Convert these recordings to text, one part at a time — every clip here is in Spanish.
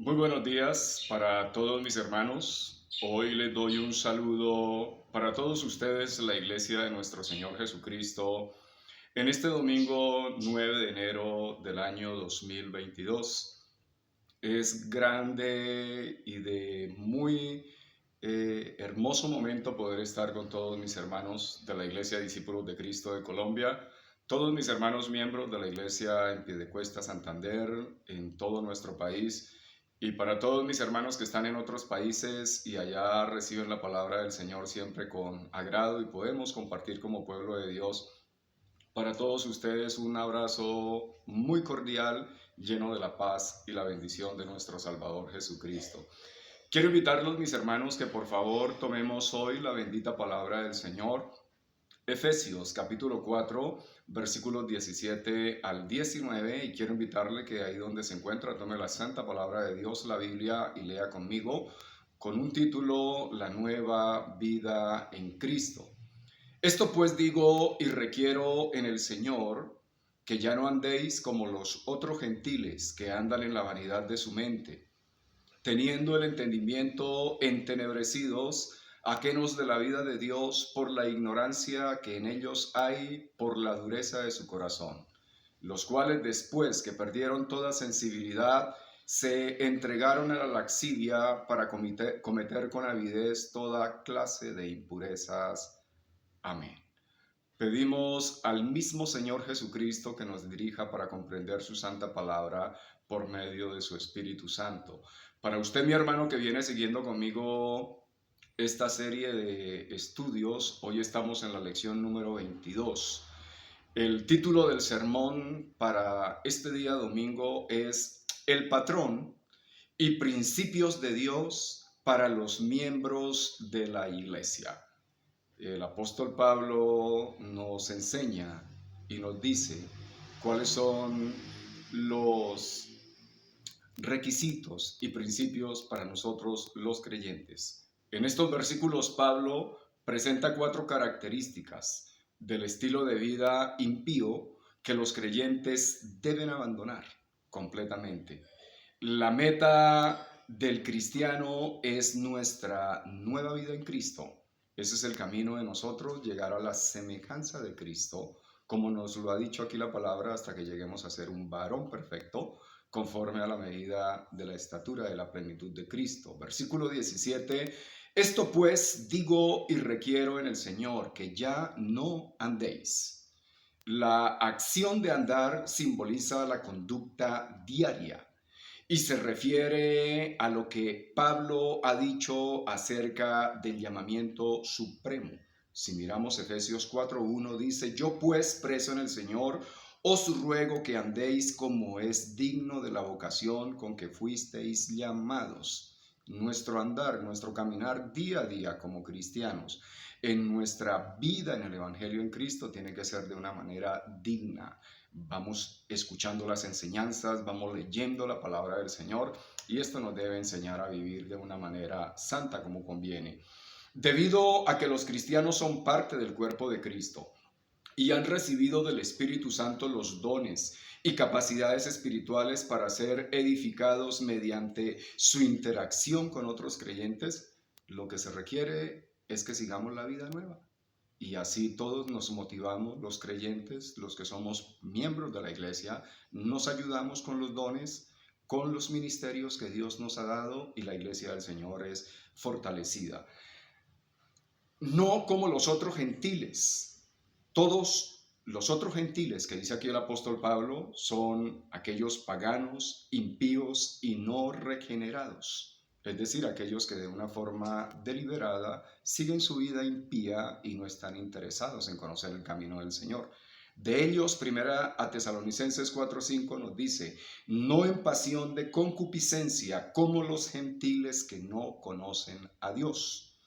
Muy buenos días para todos mis hermanos. Hoy les doy un saludo para todos ustedes, la Iglesia de nuestro Señor Jesucristo, en este domingo 9 de enero del año 2022. Es grande y de muy hermoso momento poder estar con todos mis hermanos de la Iglesia Discípulos de Cristo de Colombia, todos mis hermanos miembros de la Iglesia en Piedecuesta, Santander, en todo nuestro país, y para todos mis hermanos que están en otros países y allá reciben la palabra del Señor siempre con agrado y podemos compartir como pueblo de Dios. Para todos ustedes un abrazo muy cordial, lleno de la paz y la bendición de nuestro Salvador Jesucristo. Quiero invitarlos, mis hermanos, que por favor tomemos hoy la bendita palabra del Señor. Efesios capítulo 4, versículos 17 al 19, y quiero invitarle que ahí donde se encuentra tome la santa palabra de Dios, la Biblia, y lea conmigo con un título: La nueva vida en Cristo. Esto pues digo y requiero en el Señor, que ya no andéis como los otros gentiles que andan en la vanidad de su mente, teniendo el entendimiento entenebrecidos, ajenos de la vida de Dios por la ignorancia que en ellos hay, por la dureza de su corazón, los cuales después que perdieron toda sensibilidad, se entregaron a la laxivia para cometer con avidez toda clase de impurezas. Amén. Pedimos al mismo Señor Jesucristo que nos dirija para comprender su santa palabra por medio de su Espíritu Santo. Para usted, mi hermano, que viene siguiendo conmigo esta serie de estudios, hoy estamos en la lección número 22. El título del sermón para este día domingo es El patrón y principios de Dios para los miembros de la iglesia. El apóstol Pablo nos enseña y nos dice cuáles son los requisitos y principios para nosotros los creyentes. En estos versículos Pablo presenta 4 características del estilo de vida impío que los creyentes deben abandonar completamente. La meta del cristiano es nuestra nueva vida en Cristo. Ese es el camino de nosotros, llegar a la semejanza de Cristo, como nos lo ha dicho aquí la palabra, hasta que lleguemos a ser un varón perfecto, conforme a la medida de la estatura de la plenitud de Cristo. Versículo 17. Esto pues digo y requiero en el Señor, que ya no andéis. La acción de andar simboliza la conducta diaria y se refiere a lo que Pablo ha dicho acerca del llamamiento supremo. Si miramos Efesios 4:1, dice: yo pues, preso en el Señor, os ruego que andéis como es digno de la vocación con que fuisteis llamados. Nuestro andar, nuestro caminar día a día como cristianos, en nuestra vida en el Evangelio en Cristo, tiene que ser de una manera digna. Vamos escuchando las enseñanzas, vamos leyendo la palabra del Señor, y esto nos debe enseñar a vivir de una manera santa como conviene. Debido a que los cristianos son parte del cuerpo de Cristo y han recibido del Espíritu Santo los dones y capacidades espirituales para ser edificados mediante su interacción con otros creyentes, lo que se requiere es que sigamos la vida nueva. Y así todos nos motivamos, los creyentes, los que somos miembros de la iglesia, nos ayudamos con los dones, con los ministerios que Dios nos ha dado, y la iglesia del Señor es fortalecida. No como los otros gentiles. Todos los otros gentiles que dice aquí el apóstol Pablo son aquellos paganos, impíos y no regenerados. Es decir, aquellos que de una forma deliberada siguen su vida impía y no están interesados en conocer el camino del Señor. De ellos, primera a Tesalonicenses 4:5 nos dice: no en pasión de concupiscencia como los gentiles que no conocen a Dios.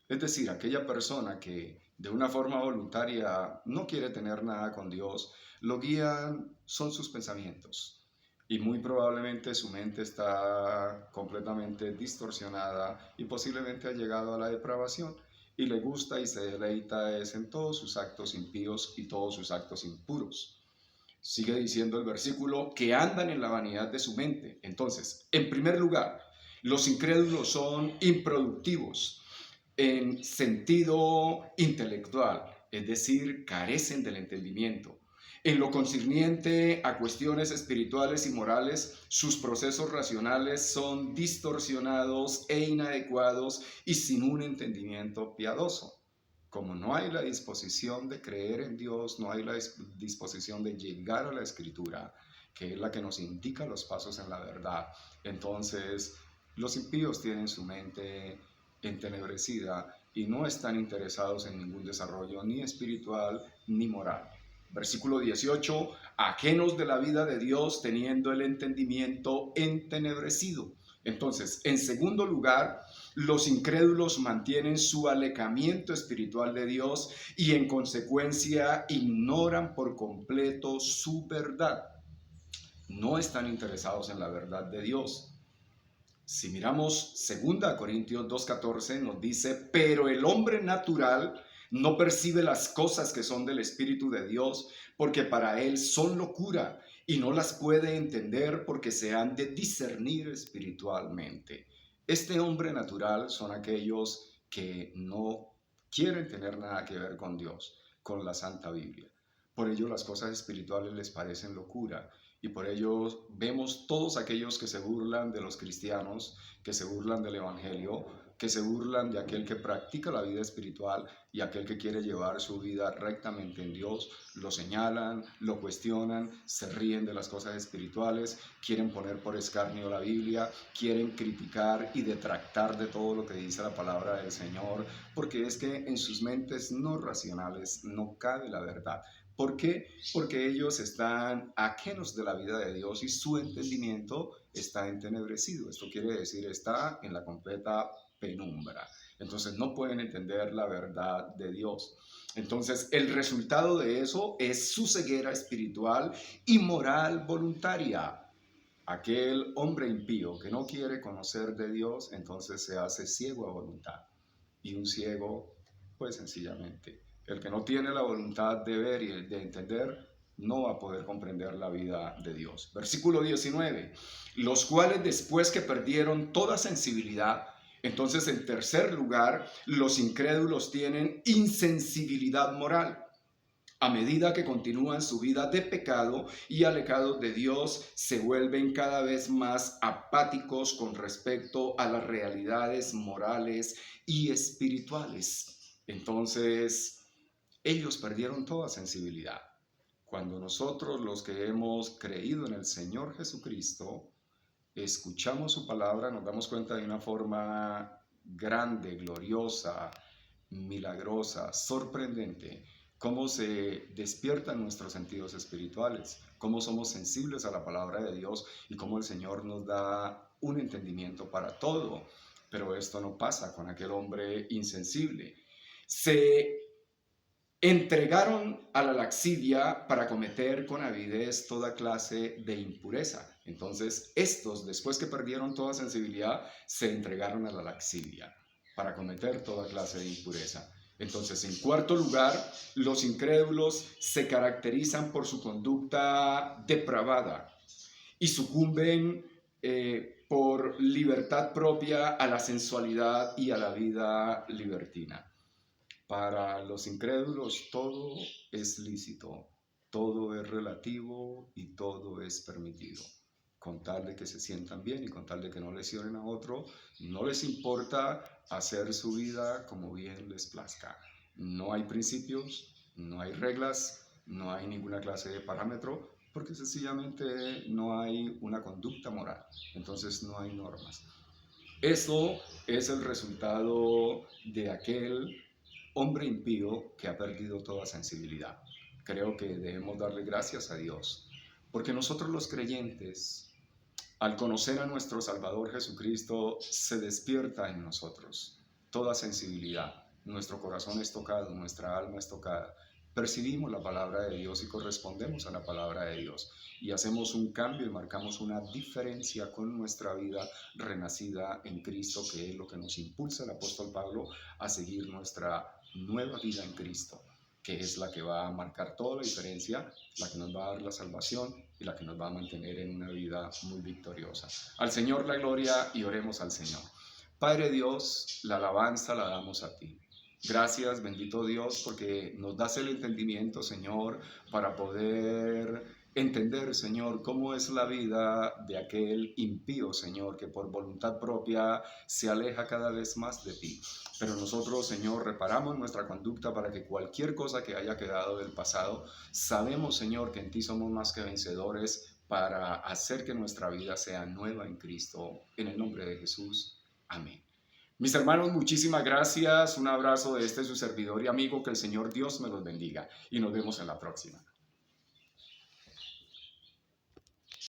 Es decir, aquella persona que de una forma voluntaria no quiere tener nada con Dios, lo guían son sus pensamientos. Y muy probablemente su mente está completamente distorsionada y posiblemente ha llegado a la depravación. Y le gusta y se deleita es en todos sus actos impíos y todos sus actos impuros. Sigue diciendo el versículo, que andan en la vanidad de su mente. Entonces, en primer lugar, los incrédulos son improductivos en sentido intelectual, es decir, carecen del entendimiento. En lo concerniente a cuestiones espirituales y morales, sus procesos racionales son distorsionados e inadecuados y sin un entendimiento piadoso. Como no hay la disposición de creer en Dios, no hay la disposición de llegar a la Escritura, que es la que nos indica los pasos en la verdad, entonces los impíos tienen su mente entenebrecida y no están interesados en ningún desarrollo ni espiritual ni moral. Versículo 18, ajenos de la vida de Dios, teniendo el entendimiento entenebrecido. Entonces, en segundo lugar, los incrédulos mantienen su alejamiento espiritual de Dios y en consecuencia ignoran por completo su verdad. No están interesados en la verdad de Dios. Si miramos 2 Corintios 2:14 nos dice, pero el hombre natural no percibe las cosas que son del Espíritu de Dios, porque para él son locura y no las puede entender porque se han de discernir espiritualmente. Este hombre natural son aquellos que no quieren tener nada que ver con Dios, con la Santa Biblia. Por ello las cosas espirituales les parecen locura. Y por ello vemos todos aquellos que se burlan de los cristianos, que se burlan del Evangelio, que se burlan de aquel que practica la vida espiritual y aquel que quiere llevar su vida rectamente en Dios, lo señalan, lo cuestionan, se ríen de las cosas espirituales, quieren poner por escarnio la Biblia, quieren criticar y detractar de todo lo que dice la palabra del Señor, porque es que en sus mentes no racionales no cabe la verdad. ¿Por qué? Porque ellos están ajenos de la vida de Dios y su entendimiento está entenebrecido. Esto quiere decir, está en la completa penumbra. Entonces no pueden entender la verdad de Dios. Entonces el resultado de eso es su ceguera espiritual y moral voluntaria. Aquel hombre impío que no quiere conocer de Dios, entonces se hace ciego a voluntad. Y un ciego, pues sencillamente, el que no tiene la voluntad de ver y de entender, no va a poder comprender la vida de Dios. Versículo 19, los cuales después que perdieron toda sensibilidad, entonces en tercer lugar, los incrédulos tienen insensibilidad moral. A medida que continúan su vida de pecado y alejados de Dios, se vuelven cada vez más apáticos con respecto a las realidades morales y espirituales. Entonces, ellos perdieron toda sensibilidad. Cuando nosotros, los que hemos creído en el Señor Jesucristo, escuchamos su palabra, nos damos cuenta de una forma grande, gloriosa, milagrosa, sorprendente, cómo se despiertan nuestros sentidos espirituales, cómo somos sensibles a la palabra de Dios y cómo el Señor nos da un entendimiento para todo. Pero esto no pasa con aquel hombre insensible. Se entregaron a la laxidia para cometer con avidez toda clase de impureza. Entonces, estos, después que perdieron toda sensibilidad, se entregaron a la laxidia para cometer toda clase de impureza. Entonces, en cuarto lugar, los incrédulos se caracterizan por su conducta depravada y sucumben por libertad propia a la sensualidad y a la vida libertina. Para los incrédulos todo es lícito, todo es relativo y todo es permitido. Con tal de que se sientan bien y con tal de que no lesionen a otro, no les importa hacer su vida como bien les plazca. No hay principios, no hay reglas, no hay ninguna clase de parámetro, porque sencillamente no hay una conducta moral. Entonces no hay normas. Eso es el resultado de aquel hombre impío que ha perdido toda sensibilidad. Creo que debemos darle gracias a Dios, porque nosotros los creyentes, al conocer a nuestro Salvador Jesucristo, se despierta en nosotros toda sensibilidad. Nuestro corazón es tocado, nuestra alma es tocada. Percibimos la palabra de Dios y correspondemos a la palabra de Dios. Y hacemos un cambio y marcamos una diferencia con nuestra vida renacida en Cristo, que es lo que nos impulsa el apóstol Pablo a seguir nuestra nueva vida en Cristo. que es la que va a marcar toda la diferencia, la que nos va a dar la salvación y la que nos va a mantener en una vida muy victoriosa. Al Señor la gloria y oremos al Señor. Padre Dios, la alabanza la damos a ti. Gracias, bendito Dios, porque nos das el entendimiento, Señor, para poder entender, Señor, cómo es la vida de aquel impío, Señor, que por voluntad propia se aleja cada vez más de ti. Pero nosotros, Señor, reparamos nuestra conducta para que cualquier cosa que haya quedado del pasado, sabemos, Señor, que en ti somos más que vencedores para hacer que nuestra vida sea nueva en Cristo. En el nombre de Jesús. Amén. Mis hermanos, muchísimas gracias. Un abrazo de su servidor y amigo. Que el Señor Dios me los bendiga. Y nos vemos en la próxima.